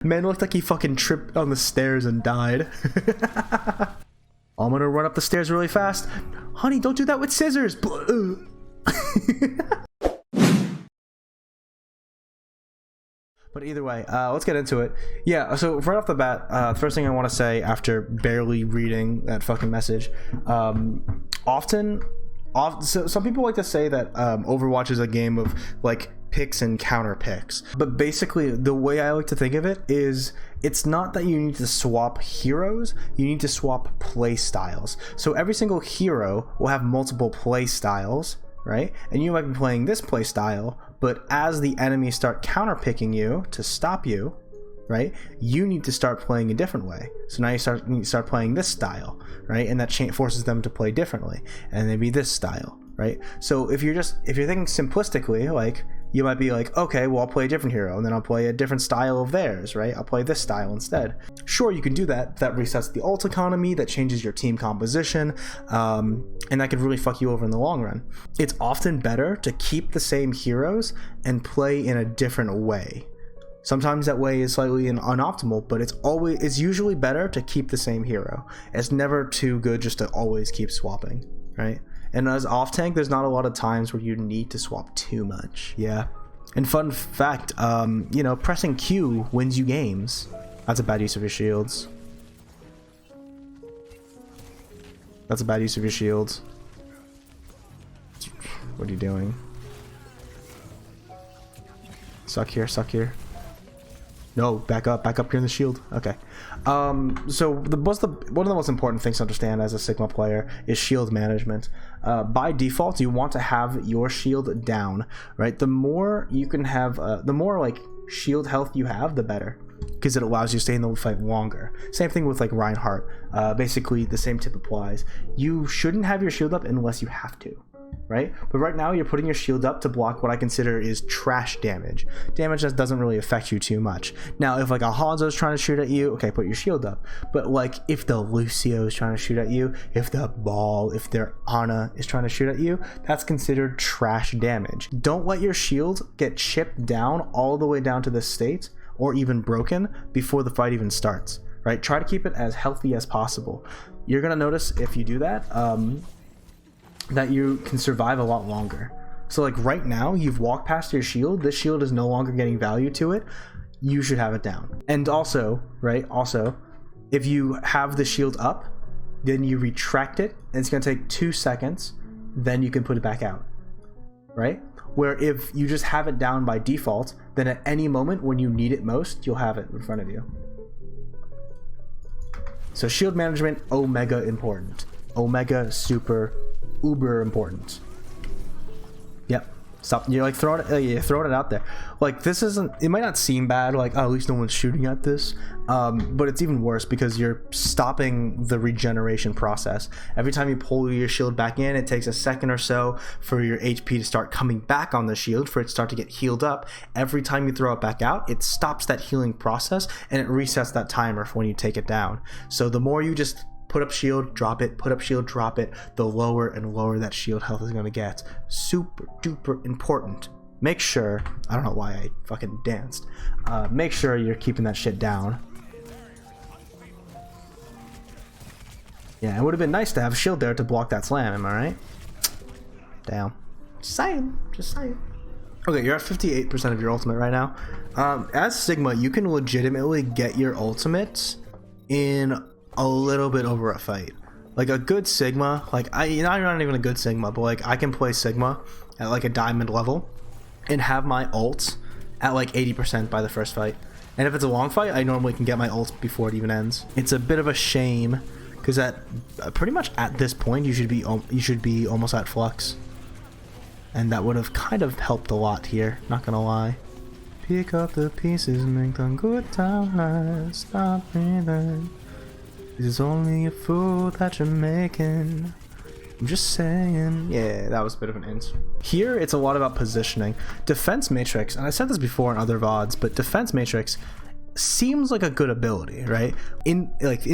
Man looked like he fucking tripped on the stairs and died. I'm gonna run up the stairs really fast. Honey, don't do that with scissors. But either way, let's get into it. Yeah, so right off the bat, the first thing I want to say after barely reading that fucking message, so some people like to say that Overwatch is a game of like picks and counter picks, but basically the way I like to think of it is it's not that you need to swap heroes, you need to swap play styles. So every single hero will have multiple play styles, right? And you might be playing this play style, but as the enemies start counter picking you to stop you, right, you need to start playing a different way. So now you start playing this style, right, and that forces them to play differently, and maybe this style, right? So if you're thinking simplistically, like, you might be like, okay, well, I'll play a different hero, and then I'll play a different style of theirs, right? I'll play this style instead. Sure, you can do that. That resets the ult economy, that changes your team composition, and that could really fuck you over in the long run. It's often better to keep the same heroes and play in a different way. Sometimes that way is slightly unoptimal, but it's usually better to keep the same hero. It's never too good just to always keep swapping, right? And as off tank, there's not a lot of times where you need to swap too much. Yeah. And fun fact, you know, pressing Q wins you games. That's a bad use of your shields. That's a bad use of your shields. What are you doing? Suck here, suck here. No, back up here in the shield. Okay. So one of the most important things to understand as a Sigma player is shield management. By default, you want to have your shield down, right? The more you can have, the more like shield health you have, the better, because it allows you to stay in the fight longer. Same thing with like Reinhardt. Basically, the same tip applies. You shouldn't have your shield up unless you have to, right? But right now you're putting your shield up to block what I consider is trash damage that doesn't really affect you too much. Now if like a Hanzo is trying to shoot at you, okay, put your shield up. But like if the Lucio is trying to shoot at you, if their Ana is trying to shoot at you, that's considered trash damage. Don't let your shield get chipped down all the way down to this state or even broken before the fight even starts, right? Try to keep it as healthy as possible. You're gonna notice if you do that, that you can survive a lot longer. So like right now, you've walked past your shield, this shield is no longer getting value to it, you should have it down. And also, right, if you have the shield up, then you retract it, and it's gonna take 2 seconds, then you can put it back out, right? Where if you just have it down by default, then at any moment when you need it most, you'll have it in front of you. So shield management, omega important. Omega super uber important. Yep. Stop. You're like throwing it out there. Like this isn't. It might not seem bad. Like, oh, at least no one's shooting at this. But it's even worse because you're stopping the regeneration process. Every time you pull your shield back in, it takes a second or so for your HP to start coming back on the shield, for it to start to get healed up. Every time you throw it back out, it stops that healing process and it resets that timer for when you take it down. So the more you just put up shield, drop it, put up shield, drop it, the lower and lower that shield health is going to get. Super duper important. Make sure, I don't know why I fucking danced, make sure you're keeping that shit down. Yeah, it would have been nice to have shield there to block that slam, am I right? Damn. Just saying. Okay, you're at 58% of your ultimate right now. As Sigma, you can legitimately get your ultimate in a little bit over a fight. Like a good Sigma, like you're not even a good Sigma, but like I can play Sigma at like a diamond level and have my ult at like 80% by the first fight. And if it's a long fight, I normally can get my ult before it even ends. It's a bit of a shame because at pretty much at this point you should be almost at flux, and that would have kind of helped a lot here, not gonna lie. Pick up the pieces, make them good times, stop breathing. This is only a fool that you're making. I'm just saying. Yeah, that was a bit of an int. Here, it's a lot about positioning. Defense Matrix, and I said this before in other VODs, but Defense Matrix seems like a good ability, right? In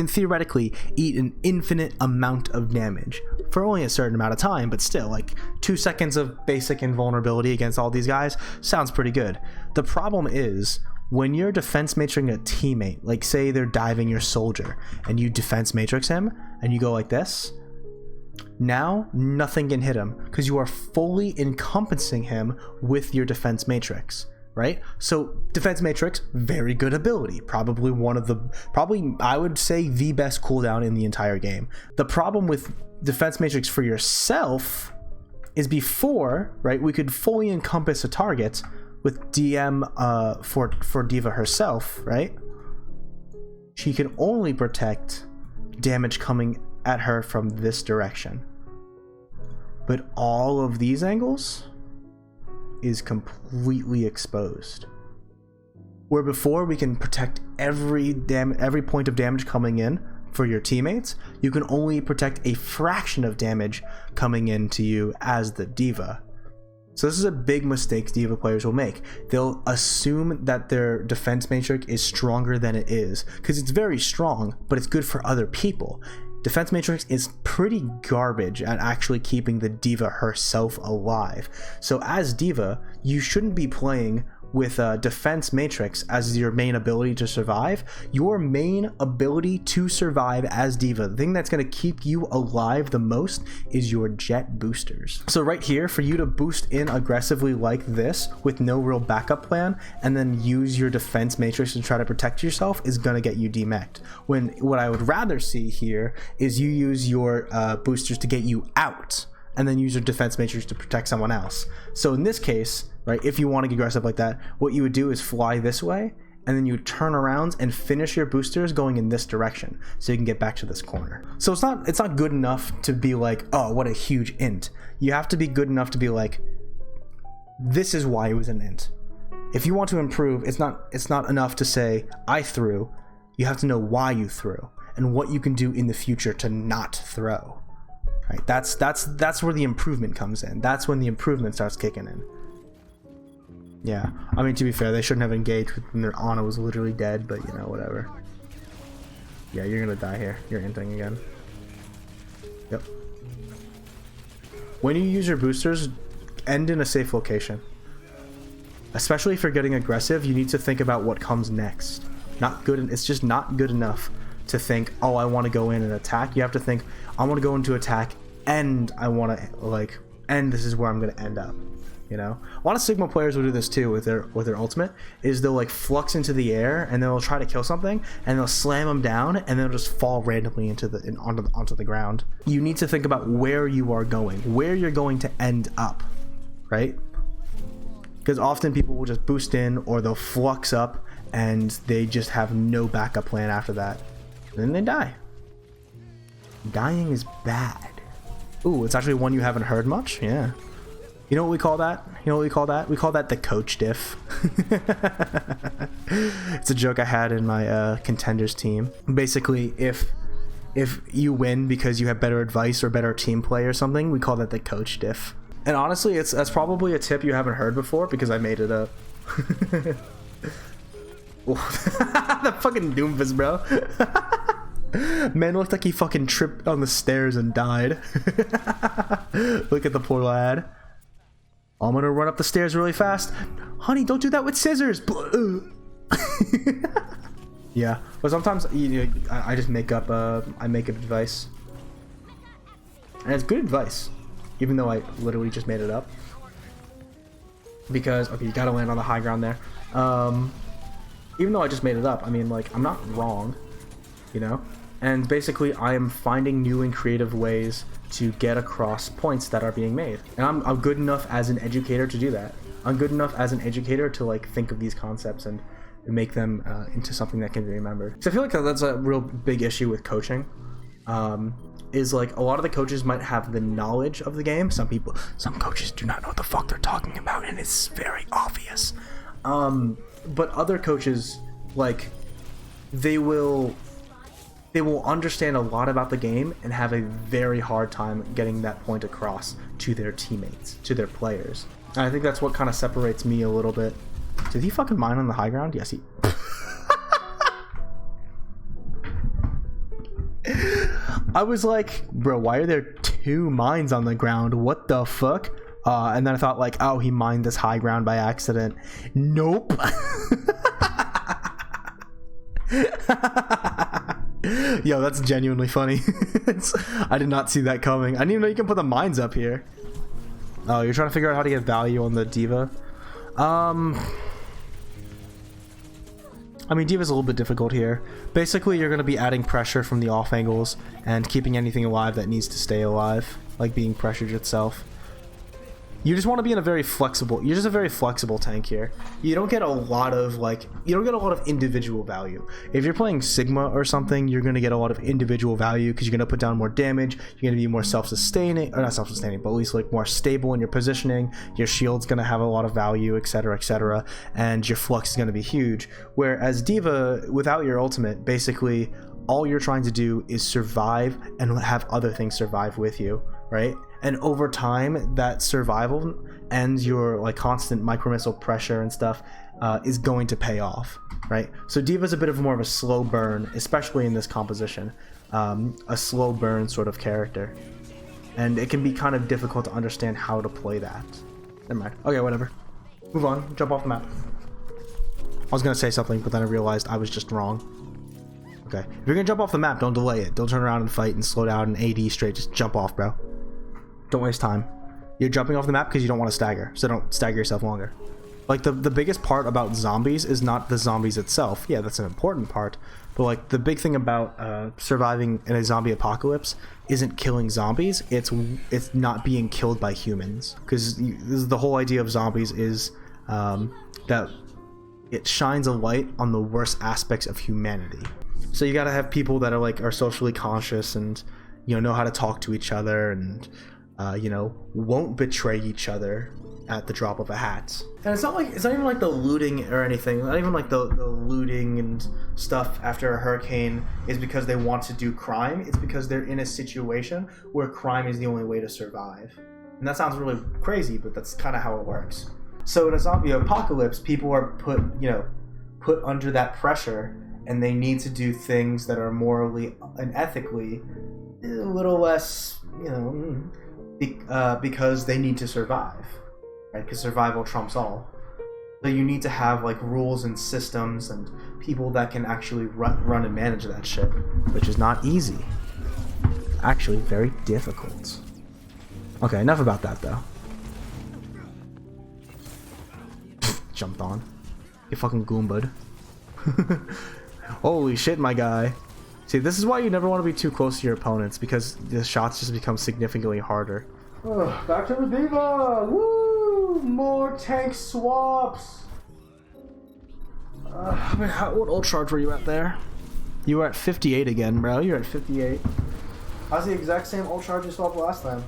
theoretically, eat an infinite amount of damage for only a certain amount of time, but still, like 2 seconds of basic invulnerability against all these guys sounds pretty good. The problem is, when you're defense matrixing a teammate, like say they're diving your soldier and you defense matrix him and you go like this, now nothing can hit him because you are fully encompassing him with your defense matrix, right? So defense matrix, very good ability, probably I would say the best cooldown in the entire game. The problem with defense matrix for yourself is before, right, we could fully encompass a target with DM for D.Va herself, right? She can only protect damage coming at her from this direction. But all of these angles is completely exposed. Where before we can protect every point of damage coming in for your teammates, you can only protect a fraction of damage coming into you as the D.Va. So this is a big mistake D.Va players will make. They'll assume that their defense matrix is stronger than it is, because it's very strong, but it's good for other people. Defense matrix is pretty garbage at actually keeping the D.Va herself alive. So as D.Va, you shouldn't be playing with a defense matrix as your main ability to survive. Your main ability to survive as D.Va, the thing that's going to keep you alive the most, is your jet boosters. So right here, for you to boost in aggressively like this with no real backup plan and then use your defense matrix to try to protect yourself is going to get you demeched. When what I would rather see here is you use your boosters to get you out and then use your defense matrix to protect someone else. So in this case, right, if you want to get aggressive like that, what you would do is fly this way, and then you turn around and finish your boosters going in this direction, so you can get back to this corner. So it's not good enough to be like, oh, what a huge int. You have to be good enough to be like, this is why it was an int. If you want to improve, it's not enough to say, I threw. You have to know why you threw, and what you can do in the future to not throw. Right? That's where the improvement comes in. That's when the improvement starts kicking in. Yeah, I mean, to be fair, they shouldn't have engaged when their Ana was literally dead, but you know, whatever. Yeah, you're gonna die here. You're inting again. Yep. When you use your boosters, end in a safe location. Especially if you're getting aggressive, you need to think about what comes next. It's just not good enough to think, oh, I want to go in and attack. You have to think, I want to go into attack, and I want to and this is where I'm gonna end up. You know, a lot of Sigma players will do this too with their ultimate. Is they'll like flux into the air and they'll try to kill something and they'll slam them down and they'll just fall randomly onto the ground. You need to think about where you are going, where you're going to end up, right? Because often people will just boost in or they'll flux up and they just have no backup plan after that. And then they die. Dying is bad. Ooh, it's actually one you haven't heard much. Yeah. You know what we call that? We call that the coach diff. It's a joke I had in my contenders team. Basically, if you win because you have better advice or better team play or something, we call that the coach diff. And honestly, that's probably a tip you haven't heard before because I made it up. The fucking Doomfist, bro. Man looked like he fucking tripped on the stairs and died. Look at the poor lad. I'm gonna run up the stairs really fast. Honey, don't do that with scissors. Yeah, but sometimes I just make up advice, and it's good advice, even though I literally just made it up. Because okay, you gotta land on the high ground there. Even though I just made it up, I mean, like, I'm not wrong, you know. And basically, I am finding new and creative ways to get across points that are being made. And I'm good enough as an educator to do that. I'm good enough as an educator to like think of these concepts and make them into something that can be remembered. So I feel like that's a real big issue with coaching. Is like a lot of the coaches might have the knowledge of the game. Some coaches do not know what the fuck they're talking about, and it's very obvious. But other coaches, like, they will understand a lot about the game and have a very hard time getting that point across to their teammates, to their players. And I think that's what kind of separates me a little bit. Did he fucking mine on the high ground? Yes, he... I was like, bro, why are there 2 mines on the ground? What the fuck? And then I thought like, oh, he mined this high ground by accident. Nope. Yo, that's genuinely funny. I did not see that coming. I didn't even know you can put the mines up here. Oh, you're trying to figure out how to get value on the diva? I mean, diva's a little bit difficult here. Basically, you're going to be adding pressure from the off angles and keeping anything alive that needs to stay alive, like being pressured itself. You just want to be in a very flexible, you're just a very flexible tank here. You don't get a lot of individual value. If you're playing Sigma or something, you're going to get a lot of individual value because you're going to put down more damage, you're going to be more self-sustaining, or not self-sustaining, but at least like more stable in your positioning, your shield's going to have a lot of value, etc., and your flux is going to be huge. Whereas Diva, without your ultimate, basically all you're trying to do is survive and have other things survive with you, right? And over time, that survival and your like constant micro missile pressure and stuff is going to pay off, right? So Diva's a bit of more of a slow burn, especially in this composition, a slow burn sort of character, and it can be kind of difficult to understand how to play that. Never mind. Okay, whatever. Move on. Jump off the map. I was gonna say something, but then I realized I was just wrong. Okay, if you're gonna jump off the map, don't delay it. Don't turn around and fight and slow down and AD straight. Just jump off, bro. Don't waste time. You're jumping off the map because you don't want to stagger, so don't stagger yourself longer. Like the biggest part about zombies is not the zombies itself. Yeah, that's an important part, but like the big thing about surviving in a zombie apocalypse isn't killing zombies. It's not being killed by humans, because the whole idea of zombies is that it shines a light on the worst aspects of humanity. So you got to have people that are socially conscious and know how to talk to each other and won't betray each other at the drop of a hat. And it's not even like the looting or anything. Not even like the looting and stuff after a hurricane is because they want to do crime. It's because they're in a situation where crime is the only way to survive. And that sounds really crazy, but that's kind of how it works. So in a zombie apocalypse, people are put under that pressure, and they need to do things that are morally and ethically a little less, because they need to survive, right? Because survival trumps all. So you need to have like rules and systems and people that can actually run and manage that shit, which is not easy. Actually, very difficult. Okay, enough about that though. Jumped on. You fucking goombud. Holy shit, my guy. See, this is why you never want to be too close to your opponents, because the shots just become significantly harder. Back to the Diva! Woo! More tank swaps! What ult charge were you at there? You were at 58 again, bro. You're at 58. That's the exact same ult charge you swapped last time.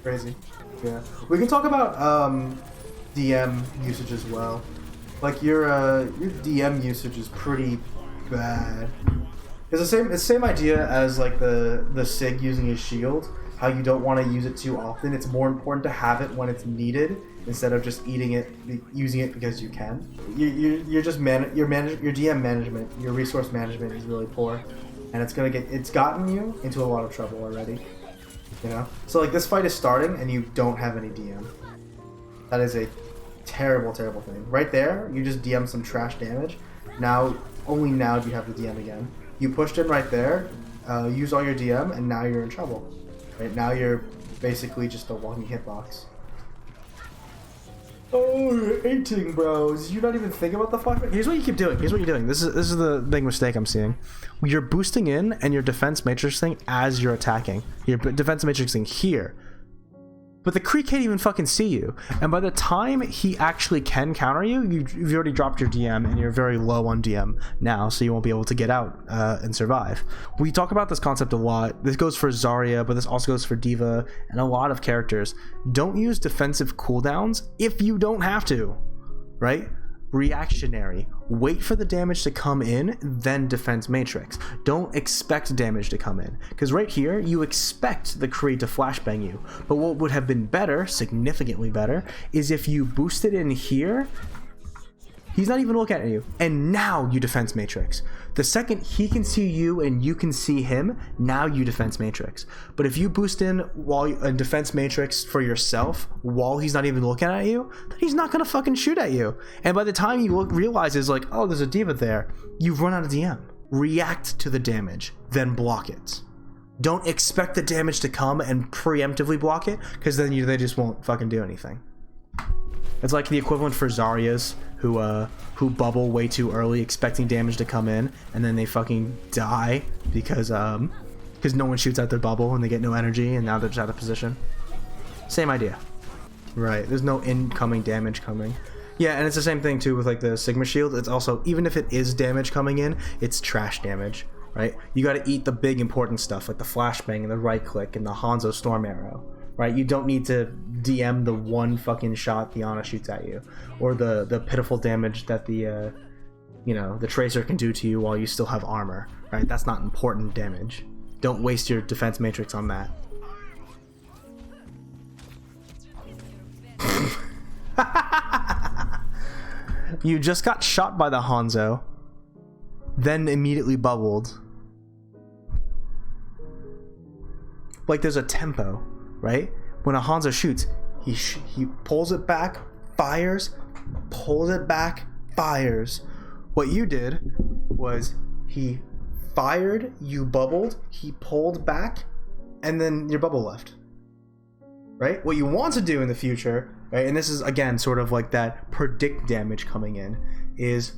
Crazy. Yeah. We can talk about DM usage as well. Like your DM usage is pretty bad. It's the same idea as like the Sig using his shield. How you don't want to use it too often. It's more important to have it when it's needed instead of just using it because you can. You're just your DM management, your resource management is really poor, and it's gotten you into a lot of trouble already. So like this fight is starting and you don't have any DM. That is a terrible thing. Right there, you just DM some trash damage. Only now do you have the DM again. You pushed in right there, use all your DM, and now you're in trouble. Right now you're basically just a walking hitbox. Oh, you're 18, bros. You're not even thinking about the flashback. Here's what you keep doing. Here's what you're doing. This is the big mistake I'm seeing. You're boosting in and you're defense matrixing as you're attacking. You're defense matrixing here. But the Kree can't even fucking see you. And by the time he actually can counter you, you've already dropped your DM and you're very low on DM now, so you won't be able to get out and survive. We talk about this concept a lot. This goes for Zarya, but this also goes for Diva and a lot of characters. Don't use defensive cooldowns if you don't have to, right? Reactionary. Wait for the damage to come in, then defense matrix. Don't expect damage to come in, because right here you expect the Kree to flashbang you. But what would have been better, significantly better, is if you boosted in here He's not even looking at you. And now you defense matrix. The second he can see you and you can see him, now you defense matrix. But if you boost in while a defense matrix for yourself while he's not even looking at you, then he's not gonna fucking shoot at you. And by the time you realizes like, oh, there's a diva there, you've run out of DM. React to the damage, then block it. Don't expect the damage to come and preemptively block it, because then they just won't fucking do anything. It's like the equivalent for Zaryas who bubble way too early expecting damage to come in, and then they fucking die because no one shoots at their bubble and they get no energy, and now they're just out of position. Same idea. Right, there's no incoming damage coming. Yeah, and it's the same thing too with like the Sigma shield. It's also, even if it is damage coming in, it's trash damage, right? You gotta eat the big important stuff like the flashbang and the right click and the Hanzo storm arrow. Right, you don't need to DM the one fucking shot the Ana shoots at you, or the pitiful damage that the the Tracer can do to you while you still have armor. Right, that's not important damage. Don't waste your defense matrix on that. You just got shot by the Hanzo, then immediately bubbled. Like there's a tempo. Right? When a Hanzo shoots, he pulls it back, fires, pulls it back, fires. What you did was he fired, you bubbled, he pulled back, and then your bubble left. Right? What you want to do in the future, right? And this is again sort of like that predict damage coming in, is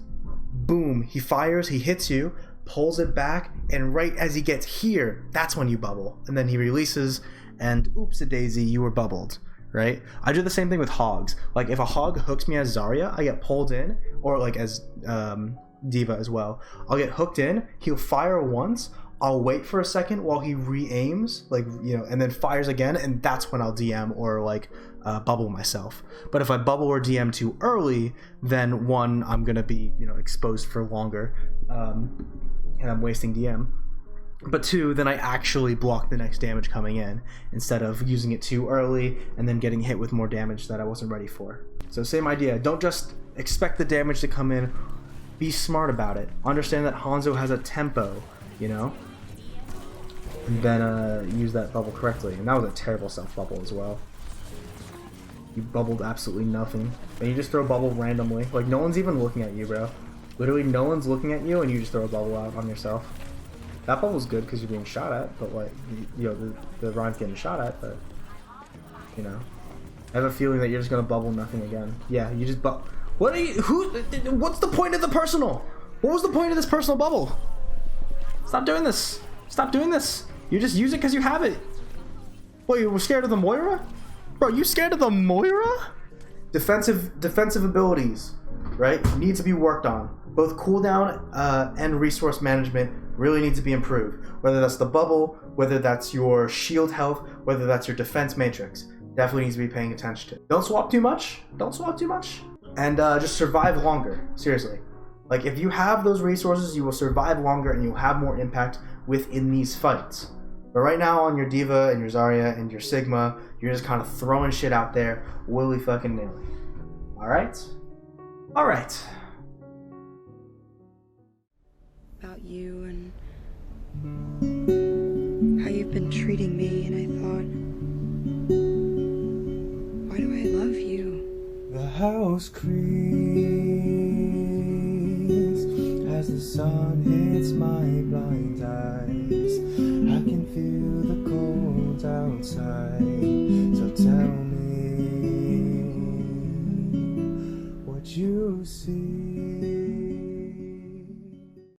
boom, he fires, he hits you, pulls it back, and right as he gets here, that's when you bubble. And then he releases, and oops-a-daisy, you were bubbled, right? I do the same thing with hogs. Like if a hog hooks me as Zarya, I get pulled in, or like as Diva as well. I'll get hooked in, he'll fire once, I'll wait for a second while he re-aims, like, and then fires again, and that's when I'll DM or like bubble myself. But if I bubble or DM too early, then one, I'm gonna be exposed for longer, and I'm wasting DM. But two, then I actually block the next damage coming in instead of using it too early and then getting hit with more damage that I wasn't ready for. So same idea. Don't just expect the damage to come in. Be smart about it. Understand that Hanzo has a tempo, and then use that bubble correctly. And that was a terrible self bubble as well. You bubbled absolutely nothing. And you just throw a bubble randomly. Like no one's even looking at you, bro. Literally no one's looking at you and you just throw a bubble out on yourself. That bubble's good because you're being shot at, but like, the Ryan's getting shot at, but, I have a feeling that you're just gonna bubble nothing again. Yeah, you just what's the point of the personal? What was the point of this personal bubble? Stop doing this. Stop doing this. You just use it because you have it. What, you were scared of the Moira? Bro, you scared of the Moira? Defensive abilities, right, need to be worked on. Both cooldown and resource management really need to be improved. Whether that's the bubble, whether that's your shield health, whether that's your defense matrix. Definitely needs to be paying attention to. Don't swap too much. Don't swap too much. And just survive longer. Seriously. Like if you have those resources, you will survive longer and you'll have more impact within these fights. But right now on your Diva and your Zarya and your Sigma, you're just kind of throwing shit out there willy fucking nilly. Alright? Alright. About you and how you've been treating me, and I thought, why do I love you? The house creaks as the sun hits my blind eyes. I can feel the cold outside, so tell me what you see.